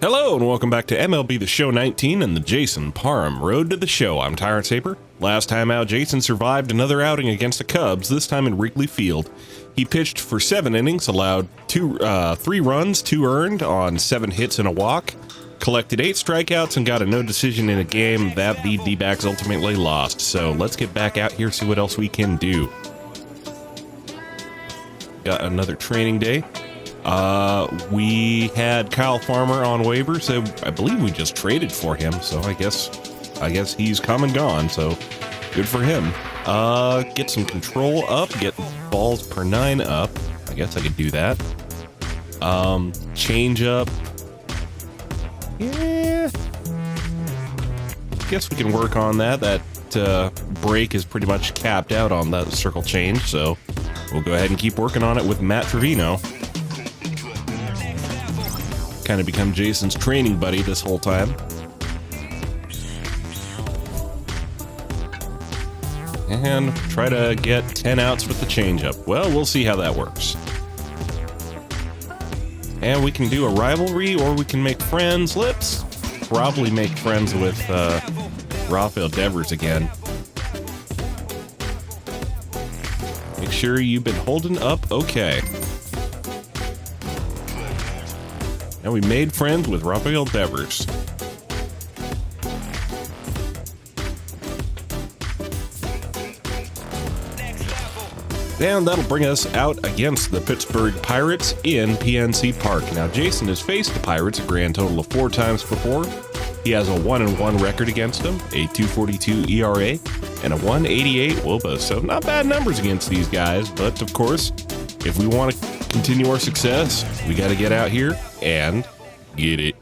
Hello and welcome back to MLB The Show 19 and the Jason Parham Road to the Show. I'm Tyrant Saber. Last time out, Jason survived another outing against the Cubs, this time in Wrigley Field. He pitched for 7 innings, allowed 3 runs, 2 earned on 7 hits and a walk, collected 8 strikeouts, and got a no decision in a game that the D-backs ultimately lost. So let's get back out here, see what else we can do. Got another training day. We had Kyle Farmer on waivers, so I believe we just traded for him, so I guess he's come and gone, so good for him. Get some control up, get balls per 9 up. I guess I could do that. Change up. Yeah. Guess we can work on that. That break is pretty much capped out on that circle change, so we'll go ahead and keep working on it with Matt Trevino. Kind of become Jason's training buddy this whole time. And try to get 10 outs with the changeup. Well, we'll see how that works. And we can do a rivalry or we can make friends. Let's probably make friends with Rafael Devers again. Make sure you've been holding up okay. And we made friends with Rafael Devers. And that'll bring us out against the Pittsburgh Pirates in PNC Park. Now, Jason has faced the Pirates a grand total of 4 times before. He has a 1-1 record against them, a 2.42 ERA, and a 1.88 WOBA. So not bad numbers against these guys, but of course, if we want to continue our success, we got to get out here and get it.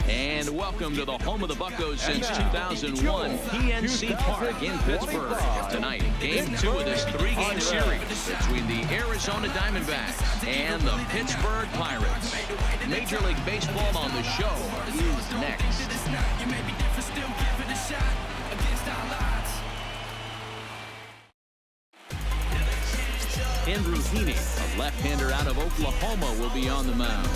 And welcome to the home of the Buccos since 2001, PNC Park in Pittsburgh. Tonight, game 2 of this 3-game series between the Arizona Diamondbacks and the Pittsburgh Pirates. Major League Baseball on the show is next. Andrew Heaney, a left-hander out of Oklahoma, will be on the mound.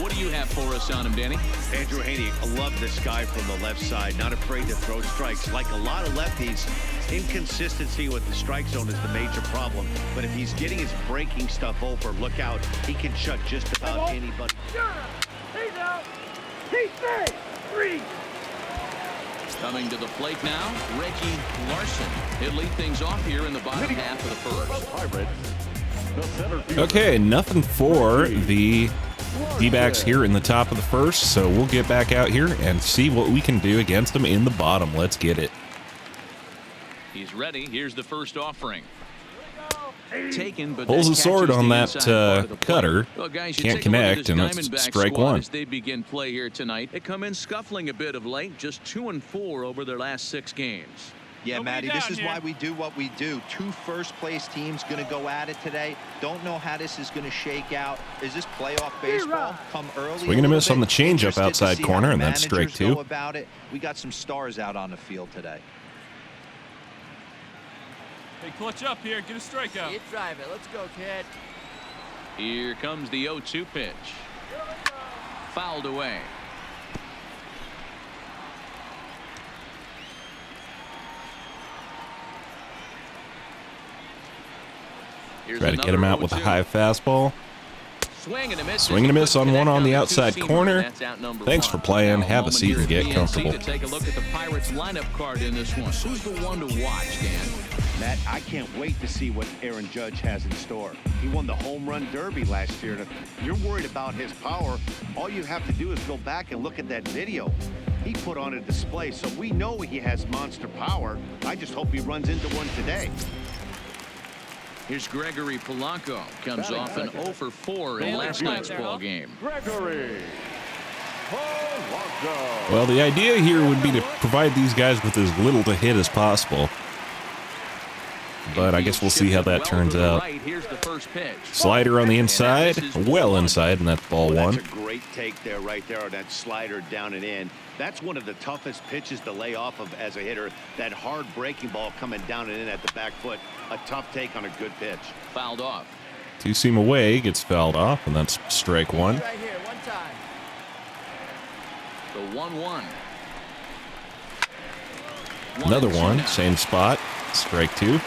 What do you have for us on him, Danny? Andrew Heaney, I love this guy from the left side. Not afraid to throw strikes. Like a lot of lefties, inconsistency with the strike zone is the major problem. But if he's getting his breaking stuff over, look out. He can shut just about anybody. He's out. He's safe. 3. Coming to the plate now, Reggie Larson. He'll lead things off here in the bottom half of the first. Okay, nothing for the D-backs here in the top of the first, so we'll get back out here and see what we can do against them in the bottom. Let's get it. He's ready. Here's the first offering. Taken, but pulls a sword on that cutter. Well, guys, can't connect, and it's strike 1. As they begin play here tonight, they come in scuffling a bit of late, just 2-4 over their last 6 games. Yeah, Matty, this is why we do what we do. 2 first-place teams going to go at it today. Don't know how this is going to shake out. Is this playoff baseball? Come early. Swing and a miss on the changeup outside corner, and that's strike 2. About it. We got some stars out on the field today. Hey, clutch up here. Get a strikeout. You drive it. Let's go, kid. Here comes the 0-2 pitch. Fouled away. Try to get him out with a high fastball. Swing and a miss. Swing and a miss on one on the outside corner. Thanks for playing. Have a seat and get comfortable. Take a look at the Pirates lineup card in this one. Who's the one to watch, Dan? Matt, I can't wait to see what Aaron Judge has in store. He won the home run derby last year. And if you're worried about his power, all you have to do is go back and look at that video he put on a display. So we know he has monster power. I just hope he runs into one today. Here's Gregory Polanco. Comes off an 0-for-4 in last night's ball game. Gregory Polanco. Well, the idea here would be to provide these guys with as little to hit as possible. But I guess we'll see how that turns out. Slider on the inside, well inside, and that's ball 1. That's a great take there, right there, on that slider down and in. That's one of the toughest pitches to lay off of as a hitter. That hard breaking ball coming down and in at the back foot. A tough take on a good pitch. Fouled off. Two-seam away, gets fouled off, and that's strike one. Right here, one time. The 1-1. Another one, same spot, strike two.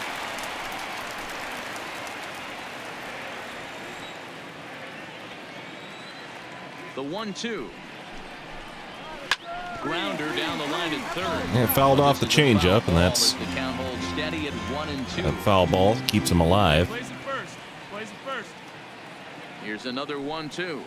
The 1-2. Grounder down the line at third. Yeah, fouled off the changeup, and that's The count holds steady at 1-2. a foul ball, keeps him alive. Plays it first. Plays it first. Here's another 1-2.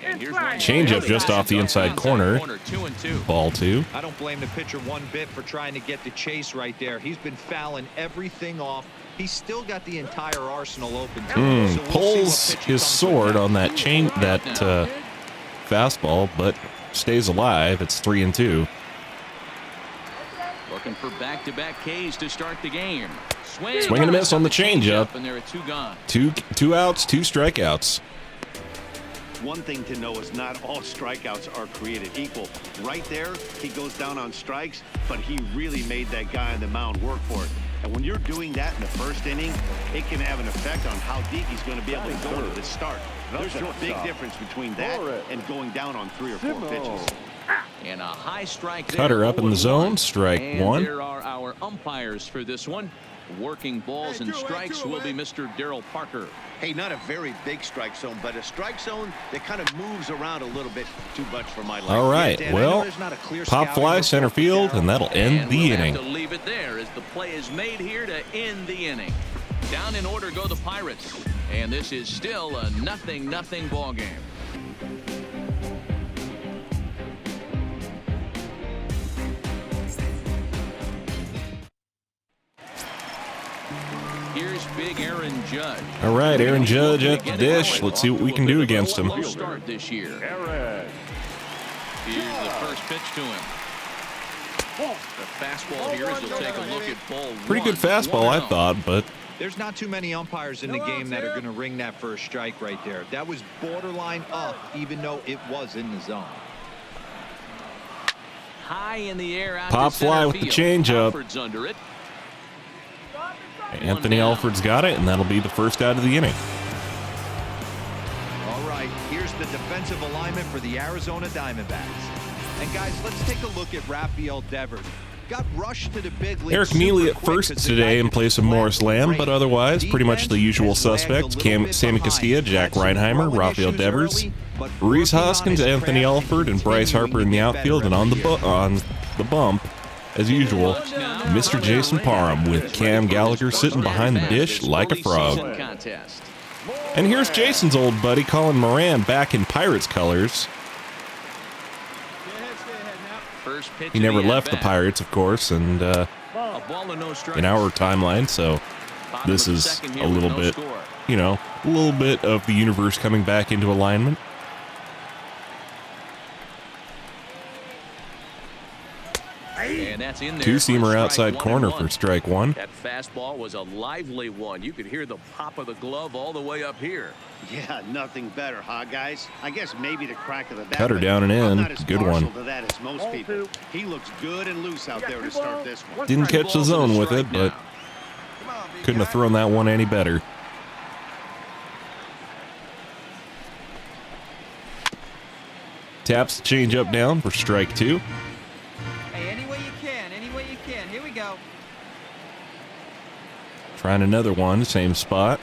And here's one. Changeup just off the inside corner. 2-2. Ball two. I don't blame the pitcher one bit for trying to get the chase right there. He's been fouling everything off. He's still got the entire arsenal open. So we'll see what Pulls pitch he his comes sword with. on that fastball, but stays alive. It's 3-2. Looking for back-to-back Ks to start the game. Swing and a miss on the changeup. And there are two gone. Two outs, two strikeouts. One thing to know is not all strikeouts are created equal. Right there, he goes down on strikes, but he really made that guy on the mound work for it. And when you're doing that in the first inning, it can have an effect on how deep he's going to be able to go into the start. There's a big difference between that and going down on 3 or 4 pitches. And a high strike there. Cutter up in the zone, strike And one. there are our umpires for this one. Working balls and strikes will be Mr. Darryl Parker. Hey, not a very big strike zone, but a strike zone that kind of moves around a little bit too much for my liking. All right, Dan, I know well, there's not a clear pop scouting fly report center for field, Darryl. and that'll end And the we'll inning. have to leave it there as the play is made here to end the inning. Down in order go the Pirates. And this is still a 0-0 ball game. Here's big Aaron Judge. All right, Aaron Judge at the dish. Let's see what we can do against him. Slow start this year. Here's the first pitch to him. The fastball here as he'll take a look at ball Pretty good one. fastball, I 1-0. thought, but There's not too many umpires in the game that are going to ring that first strike right there. That was borderline up, even though it was in the zone. High in the air out Pop to center fly with the field. changeup. Alford's under it. Anthony Alford's got it, and that'll be the first out of the inning. All right, here's the defensive alignment for the Arizona Diamondbacks. And guys, let's take a look at Rafael Devers. Got rushed to the big league. Eric Neely at first today in place of Morris Lamb, but otherwise pretty much the usual suspects. Sammy Castilla, Jack Reinheimer, Rafael Devers, Reese Hoskins, Anthony Alford, and Bryce Harper in the outfield, and on the bump, as usual, Mr. Jason Parham with Cam Gallagher sitting behind the dish like a frog. Contest. And here's Jason's old buddy Colin Moran back in Pirates colors. First pitch He of never the left the at-bat. Pirates, of course, and A ball and no strikes. in our timeline, so Bottom this of the is second here a with little no bit, score. you know, a little bit of the universe coming back into alignment. And that's in there. Two-seamer for outside strike corner 1-1. for strike one. That fastball was a lively one. You could hear the pop of the glove all the way up here. Yeah, nothing better, huh, guys? I guess maybe the crack of the bat. Cutter but down and I'm in. not as Good partial one. to that as most people. He looks good and loose out there to start this one. Didn't Three catch the balls and a zone with strike it, but now. couldn't have thrown that one any better. Taps the changeup down for strike two. Hey, any way you can, any way you can. Here we go. Trying another one, same spot.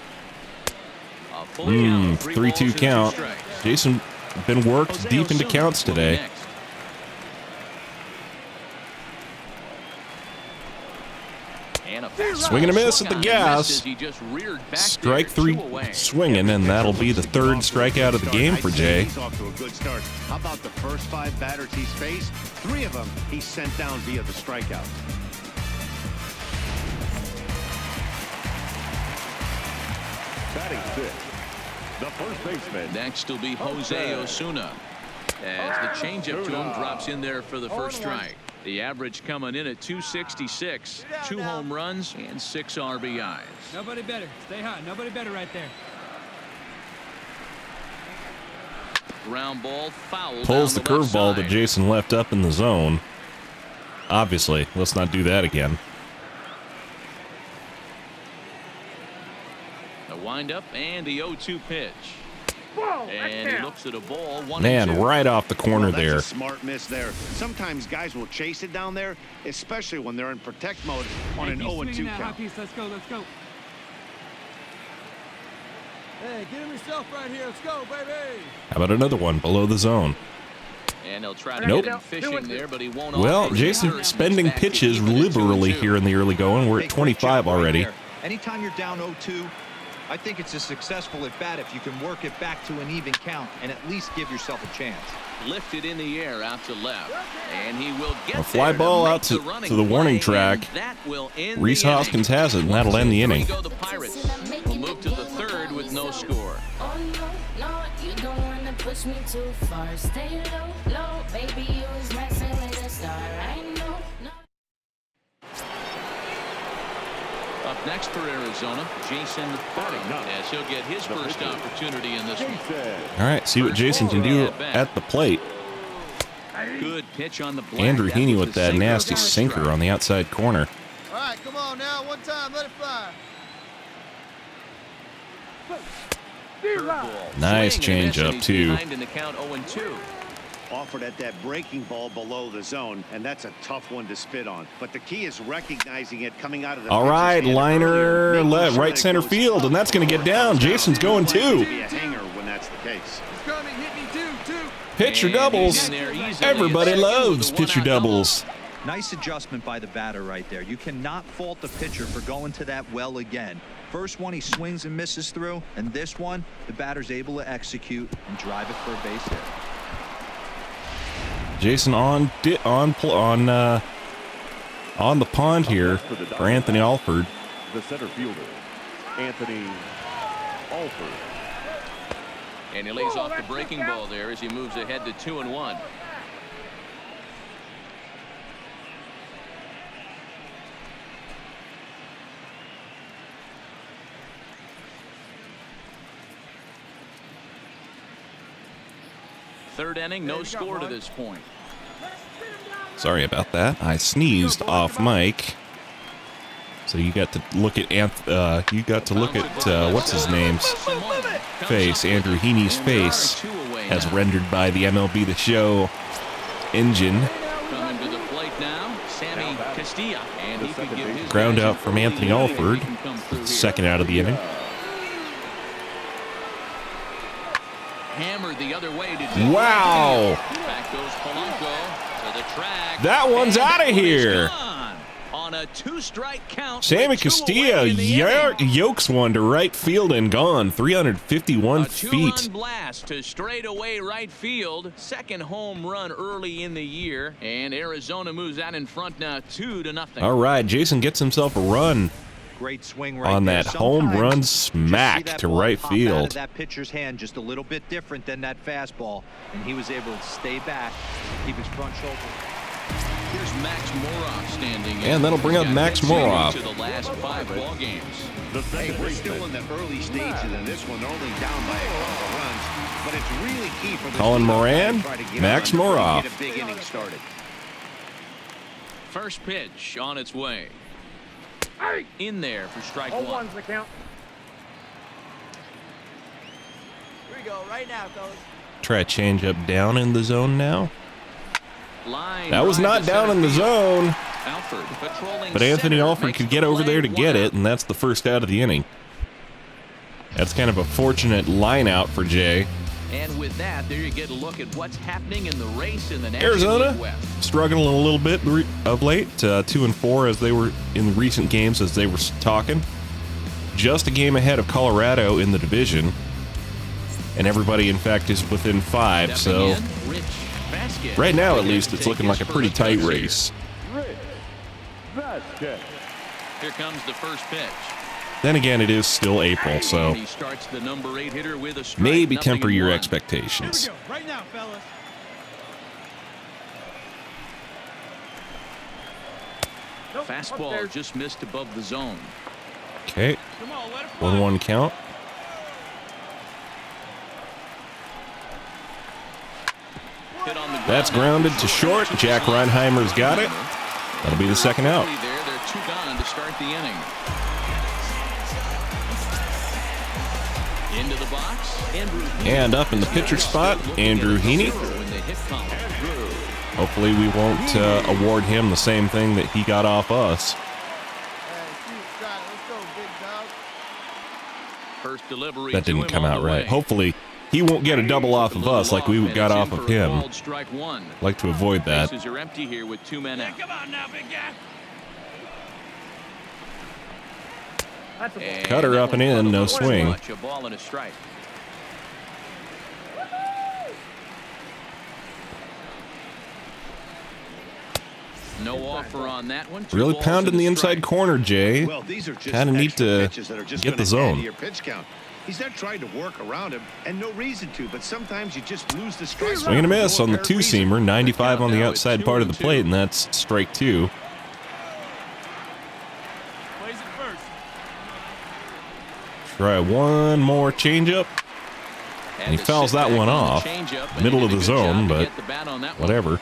A full count, 3 3-2 balls and 2 count. strikes. Jason been worked Jose deep into Osuna counts will be today. next. And a fastball Swing and a miss swung at the on and gas. missed as he just reared back Strike there, 3 2 away. swinging, and that'll be the third strikeout of the game for Jay. He's off to a good start. How about the first 5 batters he's faced? 3 of them he sent down via the strikeout. Batting fifth, the first baseman. Next will be Jose Osuna as the changeup to him drops in there for the first strike. The average coming in at 266, 2 home runs and 6 RBIs. Nobody better. Stay hot. Nobody better right there. Ground ball foul. Pulls the down left curveball that side. Jason left up in the zone. Obviously, let's not do that again. The windup and the 0-2 pitch. And he looks at a ball. Man, right off the corner there. That's a smart miss there. Sometimes guys will chase it down there, especially when they're in protect mode on an 0-2 count. Let's go, let's go. Hey, get him yourself right here. Let's go, baby. How about another one below the zone? And they'll try to Nope. get him fishing there, but he won't. Well, Jason spending pitches liberally here in the early going. We're at 25 already. Anytime you're down 0-2, I think it's a successful at bat if you can work it back to an even count and at least give yourself a chance. Lifted in the air out to left, and he will get A fly ball out to the warning track. Reese Hoskins has it, and that'll end the inning. The Pirates will move to the third with no score. You don't wanna push me too far. Stay low, low, baby. You was messing with a star. I know. Up next for Arizona, Jason Parham, as he'll get his first opportunity in this one. All right, see what Jason can do at the plate. Good pitch on the black. Andrew Heaney with that nasty sinker on the outside corner. All right, come on now. One time, let it fly. Nice changeup, too. In the count 0-2. Offered at that breaking ball below the zone, and that's a tough one to spit on. But the key is recognizing it coming out of the. All right, liner left, right center field, and that's going to get down. Jason's going too. Be a hanger when that's the case. Coming, hit me too. Pitcher doubles. Everybody loves pitcher doubles. Nice adjustment by the batter right there. You cannot fault the pitcher for going to that well again. First one he swings and misses through, and this one the batter's able to execute and drive it for a base hit. Jason on the pond here for Anthony Alford. The center fielder, Anthony Alford. And he lays off the breaking ball there as he moves ahead to 2-1. Third inning, no score to this point. Sorry about that. I sneezed off mic. So you got to look at what's his name's face, Andrew Heaney's face, as rendered by the MLB The Show engine. Coming to the plate now, Sammy Castilla, and he could give his Ground out from Anthony Alford, second out of the inning. Hammered the other way to Wow! Back goes Polanco to the track. That one's out of here. On a 2-strike count. Sammy Castilla yokes one to right field and gone. 351 feet. Two-run blast to straightaway right field. Second home run early in the year, and Arizona moves out in front now 2-0. All right, Jason gets himself a run. Great swing right on there. that home run smack to right field. That pitcher's hand just a little bit different than that fastball, and he was able to stay back, keep his front shoulder. Here's Max Moroff standing. And that'll bring up Max Moroff. To the last 5 ball games. Hey, we're still in the early stages of this one. They're only down by a couple runs, but it's really key for the Colin Moran, Max Moroff. Get a big inning started. First pitch on its way. In there for strike 1. 0-1's the count. Here we go, right now, fellas. Try a change up down in the zone now. Line that was not down in the zone. Alford patrolling, but Anthony center, Alford could get over there to get it, and that's the first out of the inning. That's kind of a fortunate line out for Jay. And with that, there you get a look at what's happening in the race in the National Arizona League West. Struggling a little bit of late, 2-4 as they were in recent games as they were talking. Just a game ahead of Colorado in the division, and everybody, in fact, is within 5. So right now, at least, it's looking like a pretty tight race. Here comes the first pitch. Then again, it is still April, so he starts the number 8 hitter with a strike, maybe temper your 0-1. expectations. Here we go, right now, fellas. Fastball just missed above the zone. Okay, Come on, let it fly. 1-1 count. Hit on the That's grounded to short. Jack Reinheimer's got it. That'll be the second out. They're 2 gone to start the inning. Into the box. And up in the pitcher spot, Andrew Heaney. Hopefully we won't award him the same thing that he got off us. First delivery That didn't come out right. Hopefully he won't get a double off of us like we got off of him. Like to avoid that. Bases are empty here with 2 men out. Come on now, big guy. Cutter up and in, no swing. A ball and a strike. No offer on that one. Really pounding the inside corner, Jay. Well, these are just kind of need to pitches that are just get the gonna add zone. to your pitch count. He's not trying to work around him, and no reason to, but sometimes you just lose the strike. Swing and a miss on the two two-seamer, 95 on the outside part of the plate, and that's strike 2. Plays it first. Try one more changeup. And he fouls that one off. Middle of the zone, but whatever.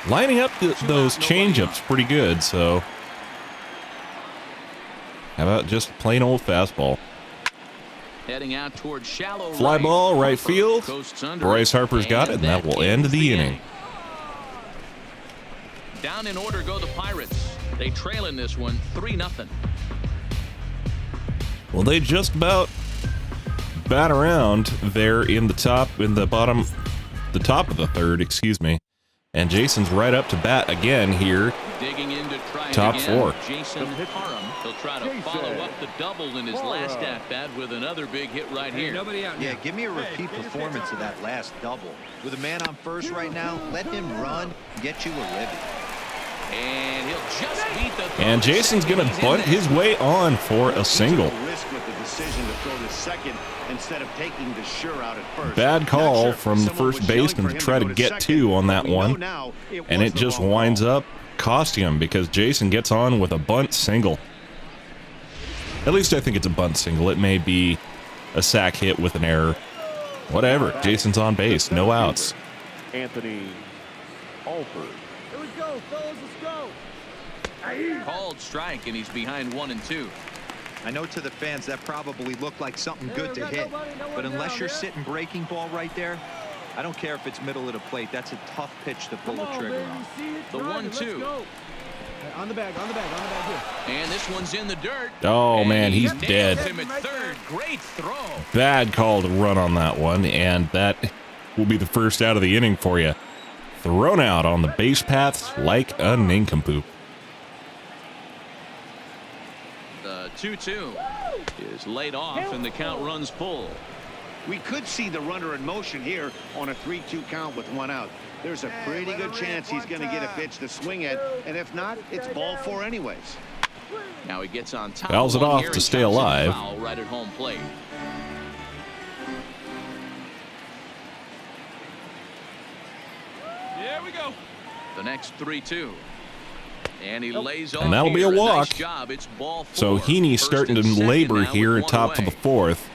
Lining up those changeups pretty good, so how about just plain old fastball? Heading out towards shallow Fly right. ball, right field. Bryce Harper's got it, and that will end the inning. Down in order go the Pirates. They trail in this one 3-0. Well, they just about bat around there in the top of the third, excuse me. And Jason's right up to bat again here. Digging in to try Top it again. 4. Jason Parham. He'll try to follow up the double in his last at bat with another big hit right here. Nobody out. Yeah, give me a repeat performance of that last double. With a man on first right now, let him run, get you a ribby. And he'll just beat the And Jason's going to bunt his way on for a single. Risk with the decision to throw to second instead of taking the sure out at first. Bad call from the first baseman to try to get 2 on that one. And it just winds up costing him because Jason gets on with a bunt single. At least I think it's a bunt single. It may be a sac hit with an error. Whatever. Jason's on base. No outs. Anthony Alford. Here we go, fellas. Let's go. Called strike, and he's behind 1 and 2. I know to the fans that probably looked like something good to hit, but unless you're sitting breaking ball right there, I don't care if it's middle of the plate. That's a tough pitch to pull the trigger on. The 1-2. On the bag here. And this one's in the dirt. Oh, man, he's Nails dead. him at third. Great throw. Bad call to run on that one, and that will be the first out of the inning for you. Thrown out on the base paths like a nincompoop. The 2-2 is laid off, and the count runs full. We could see the runner in motion here on a 3-2 count with 1 out. There's a pretty good chance he's going to get a pitch to swing at, and if not, it's ball 4 anyways. Now he gets on top. Fouls it off to stay alive. Foul right at home plate. Here we go. The next 3-2. And he lays off. And that'll be a here. walk. Nice job. It's ball 4. So Heaney's First starting to and second labor now here with at 1 top of away. the 4th.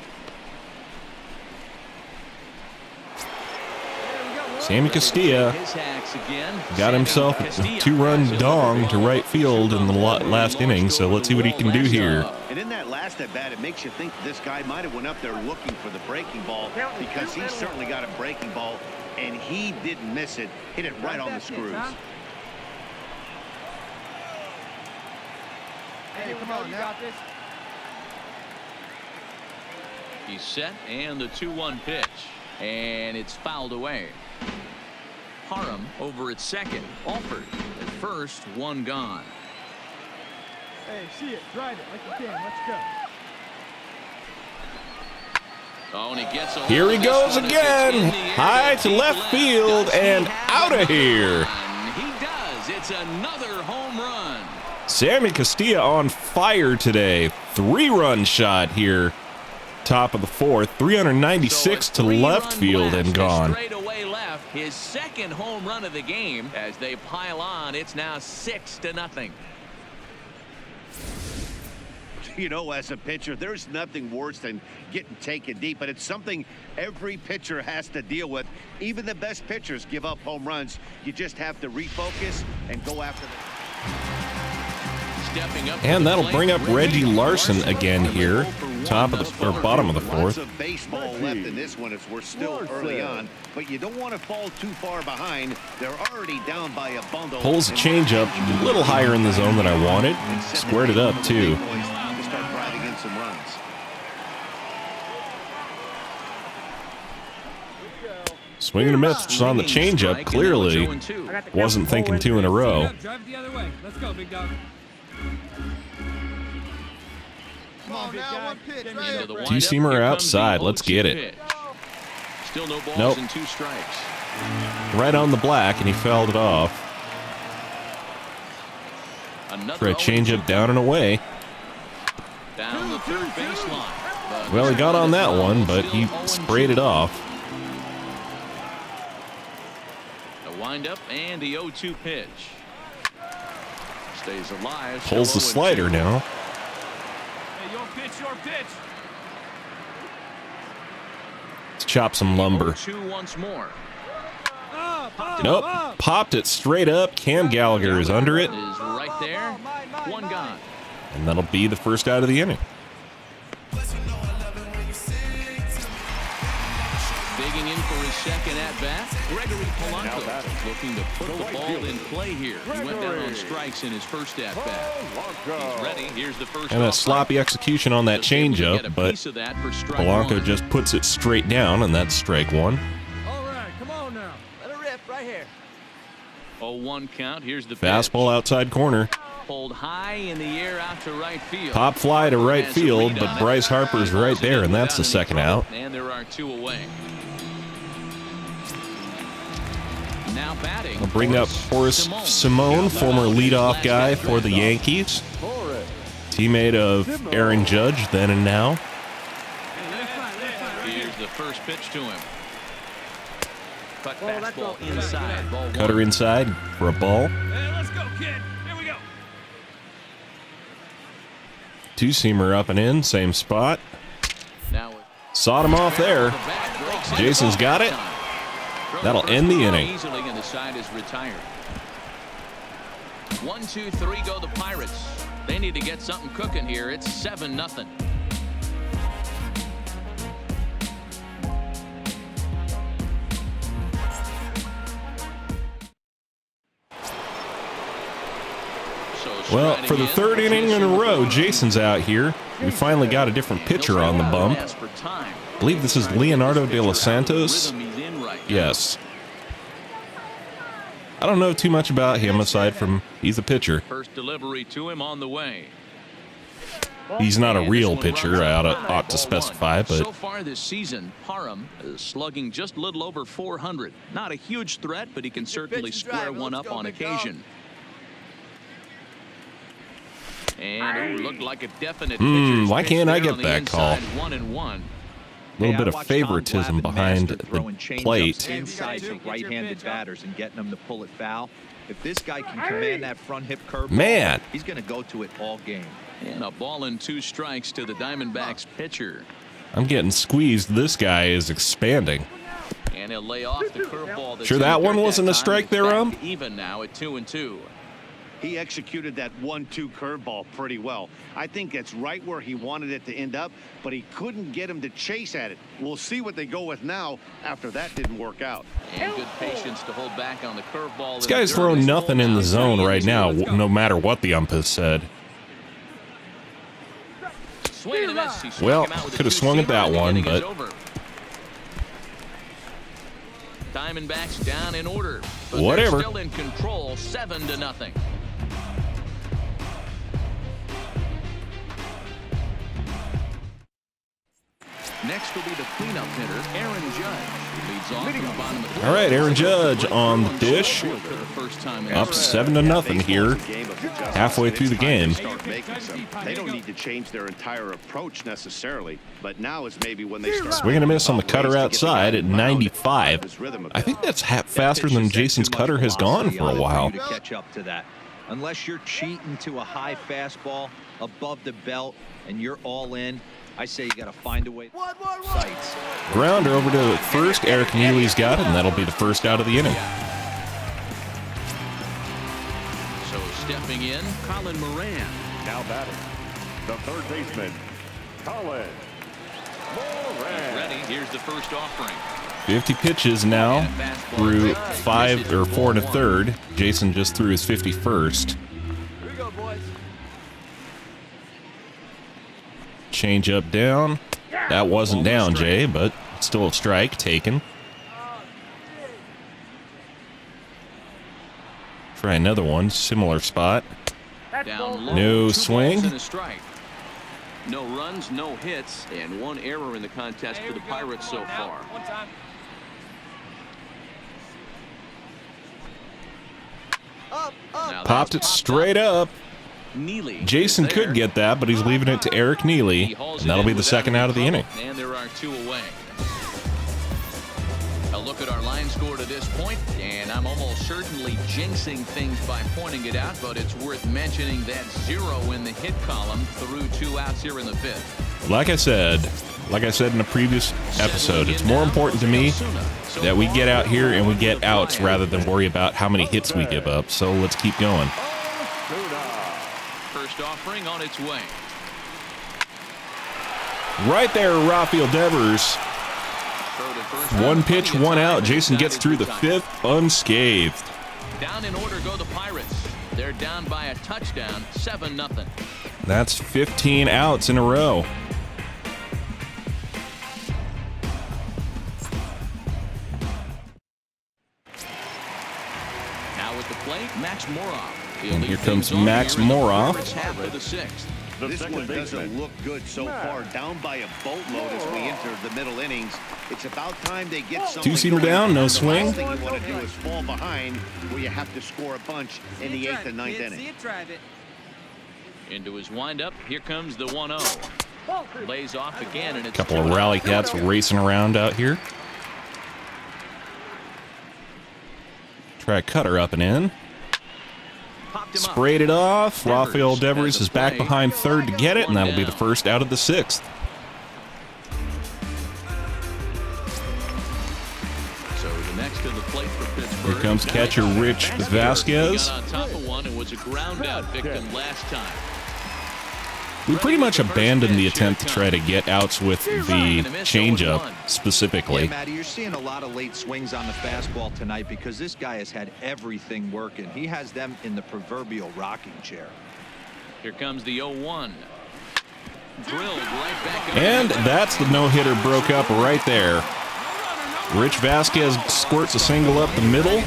Sammy Castilla His hacks again. got himself a 2-run dong to right field in the last inning, so let's see what he can do here. And in that last at bat, it makes you think this guy might have went up there looking for the breaking ball, because he certainly got a breaking ball, and he didn't miss it. Hit it right on the screws. Hey, come on, you got this. He's set, and the 2-1 pitch. And it's fouled away. Parham over at second. Alford at first. 1 gone. Hey, see it. Drive it like you can. Let's go. Oh, and he gets a Here he goes again. High to left field and out of here. He does. It's another home run. Sammy Castilla on fire today. 3-run shot here. Top of the 4th. 396 to left field and gone. Straight away left. His second home run of the game. As they pile on, it's now 6-0. You know, as a pitcher, there's nothing worse than getting taken deep, but it's something every pitcher has to deal with. Even the best pitchers give up home runs. You just have to refocus and go after them. stepping up. And that'll bring up Reggie Larson again here. Top of the, or bottom of the fourth. Lots of baseball left in this one as we're still early on, but you don't want to fall too far behind. They're already down by a bundle. Pulls the changeup a little higher in the zone than I wanted. Squared it up too. To start driving in some runs. Swing and a miss on the changeup. Clearly wasn't thinking two in a row. Drive it the other way. Let's go, big dog. Come on, now, one pitch, right? Two-seamer outside. Let's get it. Still no balls Nope. and 2 strikes. Right on the black, and he fouled it off. Another For a changeup down and away. down the third baseline. Well, he got on that one, but he sprayed it off. The windup and the 0-2 pitch. Stays alive. Pulls the Still 0-2. slider now. Hey, your pitch, your pitch. Let's chop some lumber. 0-2 once more. Nope. Popped it straight up. Cam Gallagher is under it. Is right there. One gone. And that'll be the first out of the inning. Digging in for his second at-bat, Gerrit Cole looking to put the ball in play here. He went down on strikes in his first at-bat. He's ready. Here's the first. And a sloppy execution on that changeup, but Polanco just puts it straight down, and that's strike one. All right, come on now. Let it rip right here. 0-1 count. Here's the Fastball outside corner. pulled high in the air out to right field. Pop fly to right field, but Bryce Harper's right there, and that's the second out. And there are 2 away. Now batting. We'll bring up Horace Simone, former leadoff guy for the Yankees. Teammate of Aaron Judge then and now. Here's the first pitch to him. Cut fastball inside. Ball one. Cutter inside for a ball. Hey, let's go, kid. Here we go. Two-seamer up and in, same spot. Now Sawed him off there. Jason's got it. That'll end the inning. Easily, and the side is retired. 1, 2, 3 go the Pirates. They need to get something cooking here. It's 7-0. Well, for the third inning in a row, Jason's out here. We finally got a different pitcher on the bump. I believe this is Leonardo de los Santos. Yes. I don't know too much about him aside from he's a pitcher. First delivery to him on the way. He's not a real pitcher, I ought to specify, but So far this season, Parham is slugging just a little over 400. Not a huge threat, but he can certainly square one up on occasion. And it looked like a definite pitcher's why pitch can't I there get on the that call? inside, 1-1. a little bit of favoritism behind the plate. Inside to right-handed batters and getting them to pull it foul. If this guy can command that front hip curve, Man, he's going to go to it all game. And a ball and 2 strikes to the Diamondbacks pitcher. I'm getting squeezed. This guy is expanding. And he'll lay off the curveball. Sure that one wasn't a strike there, Even now at 2-2. He executed that 1-2 curveball pretty well. I think that's right where he wanted it to end up, but he couldn't get him to chase at it. We'll see what they go with now after that didn't work out. And good patience to hold back on the curveball. This guy's throwing nothing in the zone right now, no matter what the ump has said. Well, could have swung at that one, but Diamondbacks down in order, but whatever. They're still in control, 7-0. Next will be the cleanup hitter, Aaron Judge, who leads off from the bottom of the All right, Aaron Judge on the dish. For the first time Up 7-0 here, halfway through the game. They don't need to change their entire approach necessarily, but now is maybe when they start. Swing and a miss on the cutter outside at 95. I think that's faster than Jason's cutter has gone for a while. To catch up to that. Unless you're cheating to a high fastball above the belt and you're all in, I say you got to find a way. Sights. Grounder over to first. Eric Neely's got it, and that'll be the first out of the inning. So stepping Stepping in, Colin Moran. Now batting, the third baseman, Colin Moran. Ready. Here's the first offering. 50 pitches now through 5 or 4 1/3. Jason just threw his 51st. Here we go, boys. Change up down. That wasn't down, Jay, but still a strike taken. Try another one, similar spot. Down low, No 2 swing. balls and a strike. No runs, no hits, and 1 error in the contest for the Pirates so far. One time. Up. Now Popped it that's straight up. Neely. Jason is there. could get that, but he's leaving it to Eric Neely, He hauls and it that'll in be the without second any out of the trouble, inning. And there are 2 away. A look at our line score to this point, and I'm almost certainly jinxing things by pointing it out, but it's worth mentioning that 0 in the hit column through 2 outs here in the 5th. Like I said in the previous episode, it's more important to me that we get out here and we get outs rather than worry about how many hits we give up. So let's keep going. First offering on its way. Right there, Rafael Devers. 1 pitch, 1 out. Jason gets through the 5th unscathed. Down in order go the Pirates. They're down by a touchdown, 7-0. That's 15 outs in a row. Now at the plate, Max Moroff. And here comes Max Moroff. Half of the 6th. This one doesn't look good so far. Down by a boatload as we enter the middle innings. It's about time they get something. 2-seamer down, no swing. The last thing you want to do is fall behind where you have to score a bunch in the 8th and 9th inning. See it, drive it. Into his windup, here comes the 1-0. Lays off again, and it's Couple of rally cats racing around out here. Try a cutter up and in. Sprayed it off. Rafael Devers is back behind third to get it, and that'll be the first out of the 6th. So the next to the plate for Pittsburgh. Here comes catcher Rich Vasquez. He got on top of one and was a ground out victim last time. We pretty much abandoned the attempt to try to get outs with the changeup specifically. Yeah, Matty, you're seeing a lot of late swings on the fastball tonight because this guy has had everything working. He has them in the proverbial rocking chair. Here comes the 0-1. Drilled right back. And that's the no-hitter broke up right there. Rich Vasquez squirts a single up the middle,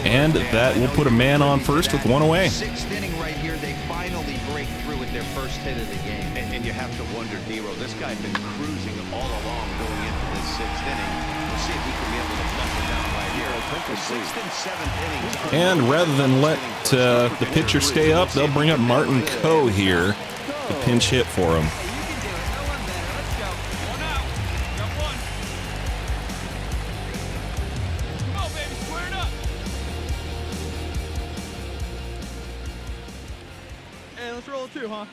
and that will put a man on first with 1 away. 6th inning right here, they finally break through with their first hit of the game. And you have to wonder, Dero, this guy's been cruising all along going into this 6th inning. We'll see if he can be able to flush it down right here. The 6th and 7th innings. And rather than let the pitcher stay up, they'll bring up Martin Coe here to pinch hit for him. Let's roll it too, huh?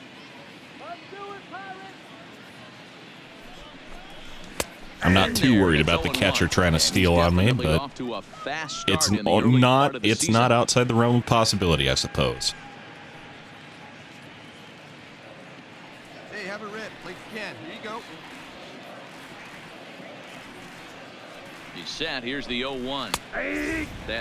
I'm not too worried about the catcher trying to steal on me, but it's not outside the realm of possibility, I suppose. Hey, have a rip like you can. Here you go. He's set. Here's the 0-1.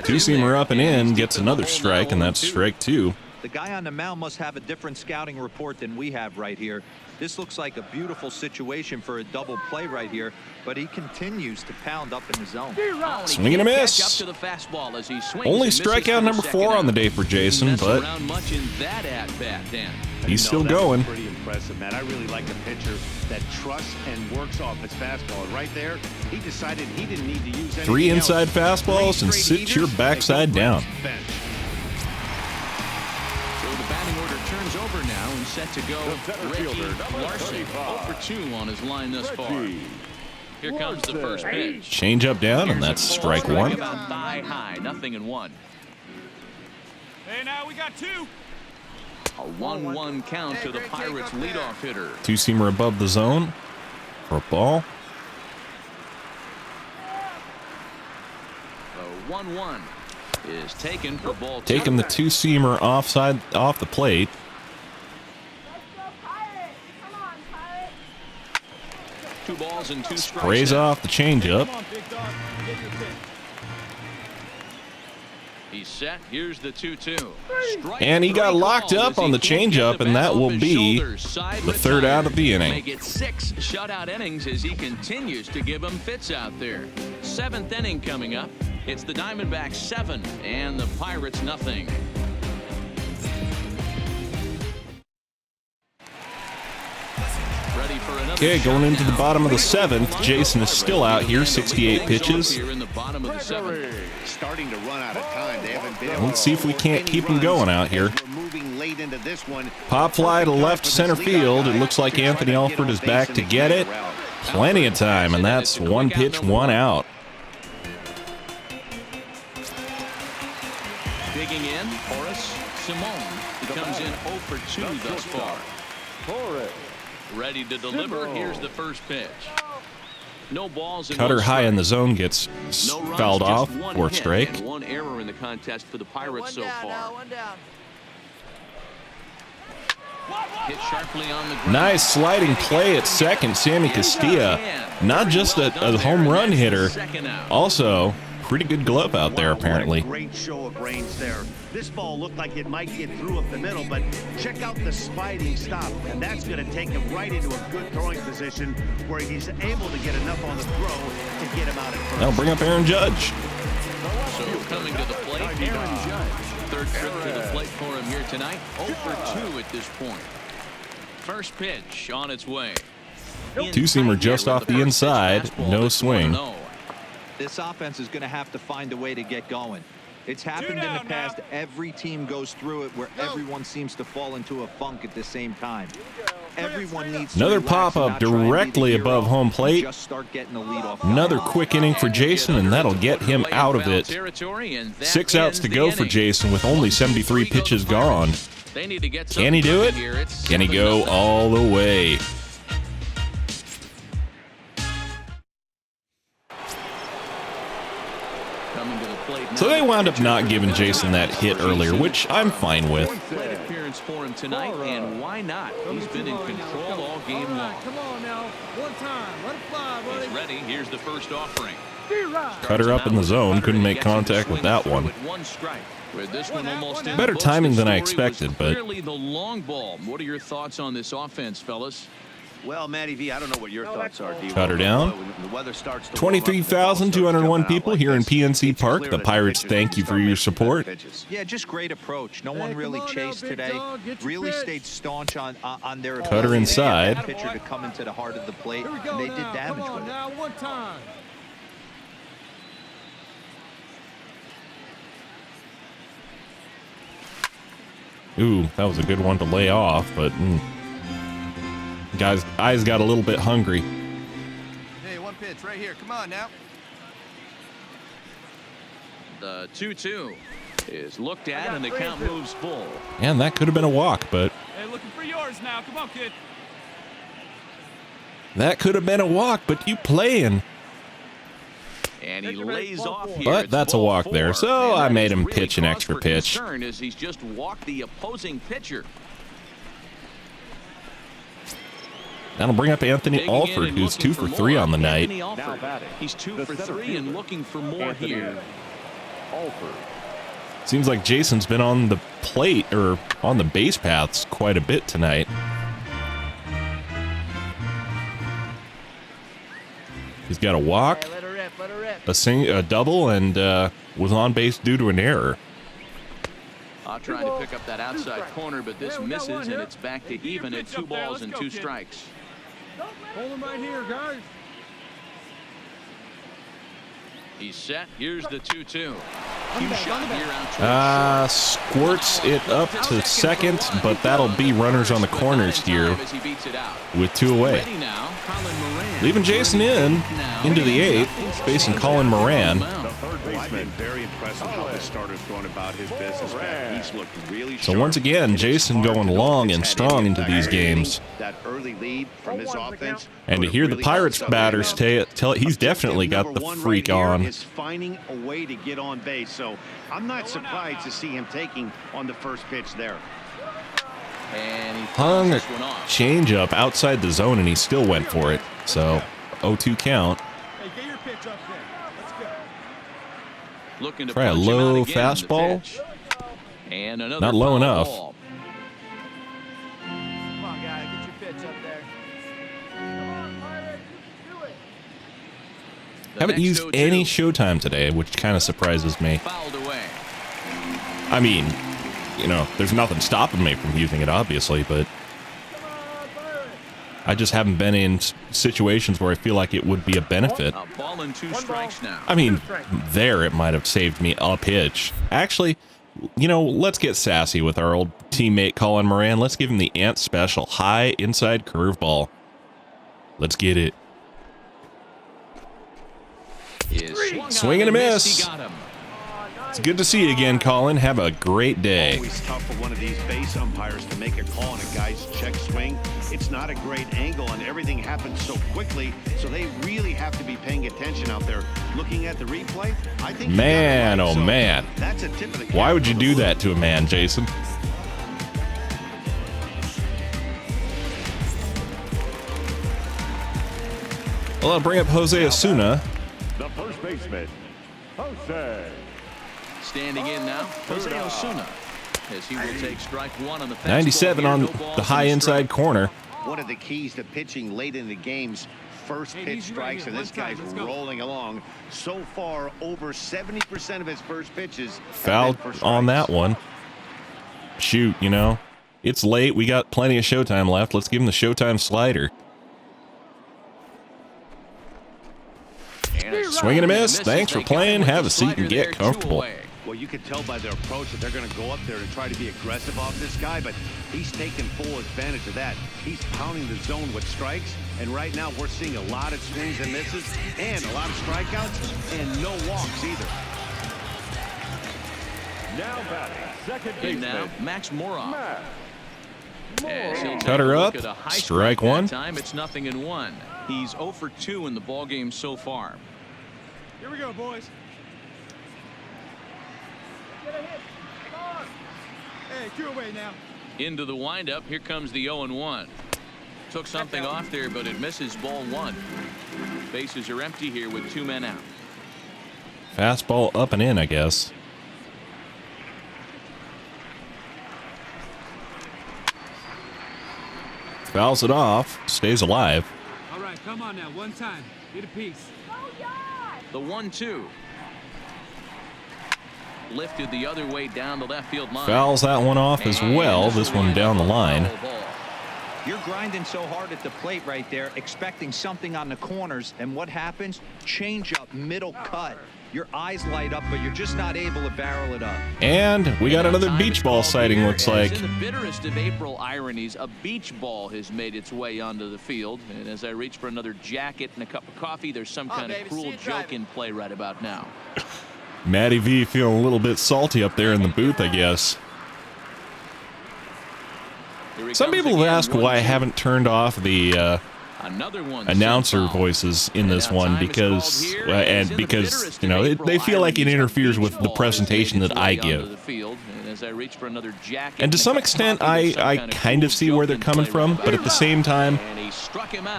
Two-seamer up and in, gets another strike, and that's strike 2. The guy on the mound must have a different scouting report than we have right here. This looks like a beautiful situation for a double play right here, but he continues to pound up in the zone. Swing and a miss. Only strikeout number 4 on the day for Jason, but he's still going. Pretty impressive, man. I really like a pitcher that trusts and works off his fastball. And right there, he decided he didn't need to use 3 inside fastballs and sit your backside down. Turns over now and set to go. Larson 0-for-2 on his line thus far. Here comes the first pitch. Change up down, and that's strike 1. About thigh high, 0-1. Hey, now we got 2. A 1-1 count to the Pirates' leadoff hitter. Two-seamer above the zone for a ball. The 1-1. is taken for ball 2. Taking the two-seamer off the plate. Two balls and 2 strikes. Sprays now. off the changeup. Come on, big dog. Get your pitch. He's set. Here's the 2-2. Strike And he got 3 locked call up as on he the can't get changeup, the and bat that off will his be shoulders. Side the third out of the inning. Make it 6 shutout innings as he continues to give them fits out there. 7th inning coming up. It's the Diamondbacks 7 and the Pirates nothing. Ready for another Okay, going into the shutdown. bottom of the 7th. Jason is still out here, 68 pitches. Here in the bottom of the 7th. Starting to run out of time. They haven't been able Let's see if we can't keep him going out here. We're moving late into this one. Pop fly to left center field. It looks like Anthony Alford is back to get it. Plenty of time, and that's 1 pitch, 1 out. Digging in, Horace Simone. He comes in 0 for 2 thus far. Ready to deliver. Here's the first pitch. No balls and Cutter no high in the strikes. zone gets No runs, fouled just off one for a hit strike. and 1 error in the contest for the Pirates so far. One down. Hit sharply on the ground. Nice sliding play at second, Sammy Castilla. Not just a home run hitter, Second out. also pretty good glove out there apparently. What a great show of range there. This ball looked like it might get through up the middle, but check out the sliding stop, and that's going to take him right into a good throwing position where he's able to get enough on the throw to get him out at first. Now bring up Aaron Judge. So coming to the plate, Aaron Judge. Third trip to the plate for him here tonight. 0 for 2 at this point. First pitch on its way. Two-seamer just off the inside, no swing. This offense is going to have to find a way to get going. It's happened in the past. Every team goes through it where everyone seems to fall into a funk at the same time. Everyone needs to Another relax and pop-up not try and be the directly hero. above home plate. Just start getting the lead off. Another quick inning for Jason, and that'll get him out of it. 6 outs to go for Jason with only 73 pitches gone. Can he do it? Can he go all the way? So they wound up not giving Jason that hit earlier, which I'm fine with. Plate appearance for him tonight, and why not? He's been in control all game long. Come on now. One time. Let it fly, buddy. He's ready. Here's the first offering. Cutter up in the zone, couldn't make contact with that one. With this one almost in Better the books, timing the than I story was expected, but clearly the long ball. What are your thoughts on this offense, fellas? Well, Matty V, I don't know what your thoughts are. Cutter down. 23,201 people here in PNC Park. The Pirates thank you for your support. Yeah, just great approach. No one really chased today. Really stayed staunch on their ability Cutter to get inside. that pitcher to come into the heart of the plate, Here we go and they did now. damage Come on with it. now. One time. Ooh, that was a good one to lay off, but guy's eyes got a little bit hungry. Hey, one pitch right here. Come on now. The 2-2 is looked at, and the count moves full. And that could have been a walk, but Hey, looking for yours now. Come on, kid. that could have been a walk, but you playing. And he lays off here. But It's that's a ball walk 4, there, so and I that made is him really pitch an cause extra for pitch. concern as he's just walked the opposing pitcher. That'll bring up Anthony Digging in Alford, and who's looking 2 for more. 3 on the night. Anthony Alford. He's 2 for 3 and looking for more here. Seems like Jason's been on the plate or on the base paths quite a bit tonight. He's got a walk, Let her rip. Let her rip. a double, and was on base due to an error. Trying to pick up that outside corner, but this misses, and it's back to even at 2 balls and 2 strikes. Hold him right here, guys. He's set. Here's the 2-2. Cue shot here out towards Squirts it up to second, but that'll be runners on the corners here with 2 away. Ready now, Colin Moran. Leaving Jason into the 8th, facing Colin Moran. third Well, I've baseman. been very impressed with how the starter's going about his business, Pat. He's looked really sharp. So once again, Jason going long and strong into these games. That early lead from his offense. And to hear the Pirates batters tell he's definitely got the freak on. Is finding a way to get on base, so I'm not surprised to see him taking on the first pitch there. And he Hung a this one off. changeup outside the zone, and he still went for it. So 0-2 count. Hey, get your pitch up there. Let's go. Looking to Try a punch him out low again on the fastball. pitch. And another Not low foul enough. ball. Come on, guy. Get your pitch up there. Come on, Pirates. Do it. The Haven't next used 0-2 any showtime today, which kind of surprises me. fouled away. I mean, you know, there's nothing stopping me from using it, obviously, but I just haven't been in situations where I feel like it would be a benefit. A ball and 2 strikes now. I mean, there it might have saved me a pitch. Actually, you know, let's get sassy with our old teammate Colin Moran. Let's give him the Ant special. High inside curveball. Let's get it. Swing and a miss. He got him. It's good to see you again, Colin. Have a great day. Always tough for one of these base umpires to make a call on a guy's check swing. It's not a great angle, and everything happens so quickly, so they really have to be paying attention out there. Looking at the replay, I think Man, oh man. That's a tip of the cap. Why would you do that to a man, Jason? Well, I'll bring up Jose Osuna. The first baseman, Jose. Standing in now, Jose Osuna, as he will take strike 1 on the fastball 97 here. on No the balls high and a inside strike. corner. One of the keys to pitching late in the game's first pitch strikes, and this guy's rolling along. So far, over 70% of his first pitches have Fouled been for on that strikes. one. Shoot, you know, it's late. We got plenty of showtime left. Let's give him the showtime slider. Swing and a miss. Thanks for playing. Have a seat and get comfortable. Well, you can tell by their approach that they're going to go up there and try to be aggressive off this guy, but he's taking full advantage of that. He's pounding the zone with strikes, and right now we're seeing a lot of swings and misses and a lot of strikeouts and no walks either. Now batting, second In now, baseman, Max Moroff. Max As he'll take Cut her a look up. at a high Strike that one. Time it's 0-1. He's 0 for 2 in the ball game so far. Here we go, boys. Get a hit. Come on. Hey, 2 away now. Into the windup. Here comes the 0-1. Took something off there, but it misses ball 1. Bases are empty here with 2 men out. Fastball up and in, I guess. Fouls it off. Stays alive. All right, come on now. One time. Get a piece. The 1-2. Lifted the other way down the left field line. Fouls that one off as well. This one down the line. You're grinding so hard at the plate right there, expecting something on the corners, and what happens? Change up, middle cut. Your eyes light up, but you're just not able to barrel it up. And we got another beach ball sighting, looks like. In the bitterest of April ironies, a beach ball has made its way onto the field. And as I reach for another jacket and a cup of coffee, there's some kind of cruel joke in play right about now. Matty V feeling a little bit salty up there in the booth, I guess. Some people have asked why I haven't turned off the announcer voices in this one because you know they feel like it interferes with the presentation that I give. And to some extent I kind of see where they're coming from, but at the same time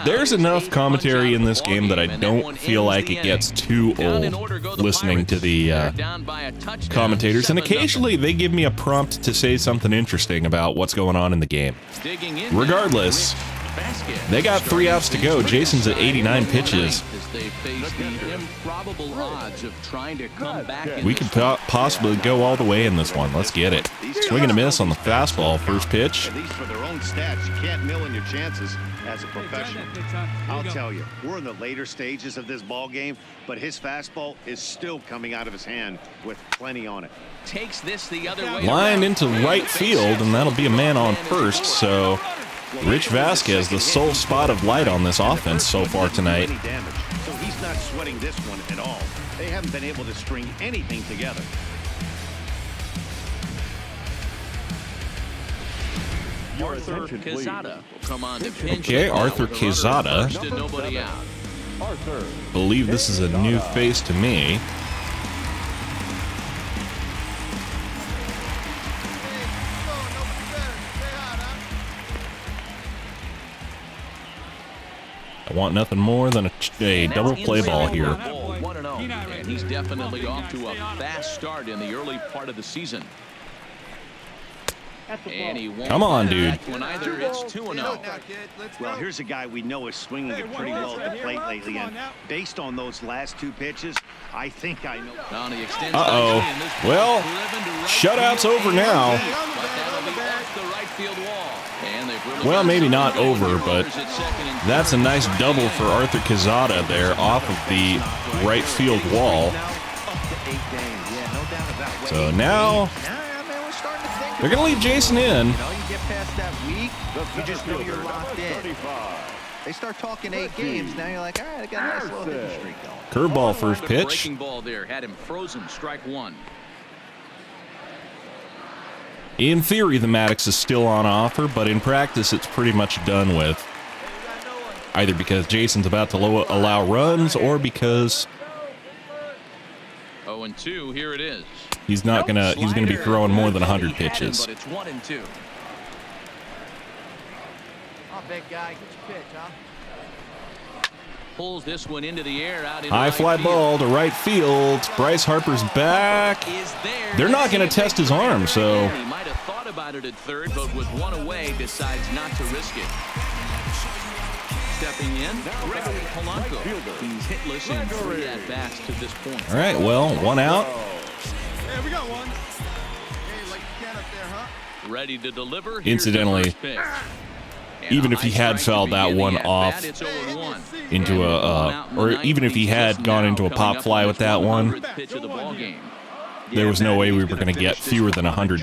there's enough commentary in this game that I don't feel like it gets too old listening to the commentators, and occasionally they give me a prompt to say something interesting about what's going on in the game. Regardless, they got 3 outs to go. Jason's at 89 pitches. We could possibly go all the way in this one. Let's get it. Swing and a miss on the fastball. First pitch. At least for their own stats, you can't mill in your chances as a professional. I'll tell you, we're in the later stages of this ball game, but his fastball is still coming out of his hand with plenty on it. Takes this the other way. Line into right field, and that'll be a man on first. So Rich Vasquez, the sole spot of light on this offense so far tonight. So he's not sweating this one at all. They haven't been able to string anything together. Arthur Quezada will come on to pinch. Okay, Arthur Quezada. Nobody out. Arthur. Believe this is a new face to me. I want nothing more than a double play ball here. 1-0, and he's definitely off to a fast start in the early part of the season. And he won't Come on, dude. Either. It's 2-0. Well, here's a guy we know is swinging it pretty well at the plate lately, and based on those last two pitches, I think I know. Uh-oh. Well, shutout's over now. Well, maybe not over, but that's a nice double for Arthur Quezada there off of the right field wall. So now they're going to leave Jason in. You get past that week, you just know you're locked in. They start talking 8 games, now you're like, all right, I got a nice little hitting streak going. Curveball first pitch. Breaking ball there had him frozen. Strike one. In theory, the Maddox is still on offer, but in practice, it's pretty much done with. Either because Jason's about to allow runs, or because 0-2. Here it is. he's not gonna be throwing more than 100 pitches. But it's 1-2. Oh, big guy, get your pitch, huh? Pulls this one into the air out into High right fly field. ball to right field. Bryce Harper's back. They're not going to test his arm, so He might have thought about it at third, but with one away, decides not to risk it. Stepping in, Gregory Polanco. He's hitless in 3 at-bats to this point. all right. Well, one out. Hey, we got one. Hey, like you can up there, huh? Ready to deliver. Incidentally, even if he had fouled that one off into or even if he had gone into a pop fly with that one, there was no way we were going to get fewer than 100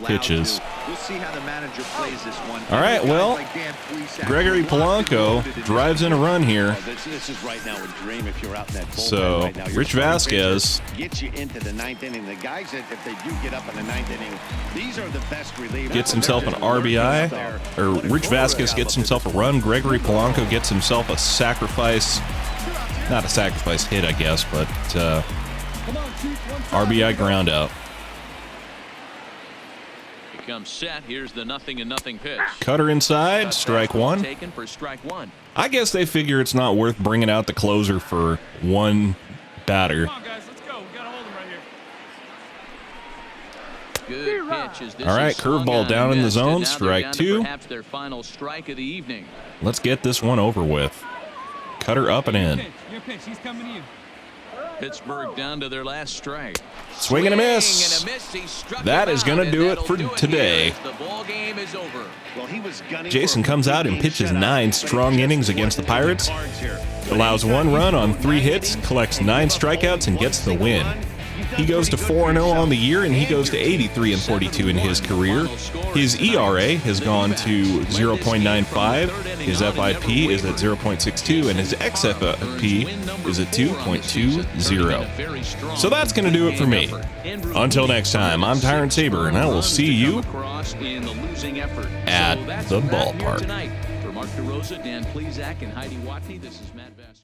pitches. We'll see how the manager plays this one. All right, well, Gregory Polanco drives in a run here. This is right now a dream if you're out in that bullpen So, right now. Your Rich starting Vasquez pitcher gets you into the 9th inning. The guys that, if they do get up in the 9th inning, these are the best relievers. gets himself an RBI, or Rich Vasquez gets himself a run. Gregory Polanco gets himself a sacrifice, not a sacrifice hit, I guess, but RBI ground out. Becomes set. Here's the 0-0 pitch. Cutter inside, strike one. Taken for strike one. I guess they figure it's not worth bringing out the closer for one batter. Come on, guys, let's go. We got to hold him right here. Good pitch. As this All right, is swung curveball on down in the missed, and zone, now they're strike down to two. Perhaps their final strike of the evening. Let's get this one over with. Cutter up and in. Your pitch, he's coming to you. Pittsburgh down to their last strike. Swing and a miss. That is going to do it for today. The ball game is over. Well, he was gunning Jason for a comes out and 15 pitches shutout, 9 but strong he innings just against the wasn't in Pirates. cards here. Allows 1 run on 3 hits, collects 9 strikeouts, and gets the win. He goes to 4-0 on the year, and he goes to 83-42 in his career. His ERA has gone to 0.95. His FIP is at 0.62, and his XFP is at 2.20. So that's going to do it for me. Until next time, I'm Tyrant Saber, and I will see you at the ballpark. For Mark DeRosa, Dan Plezak, and Heidi Watney, this is Matt Bass.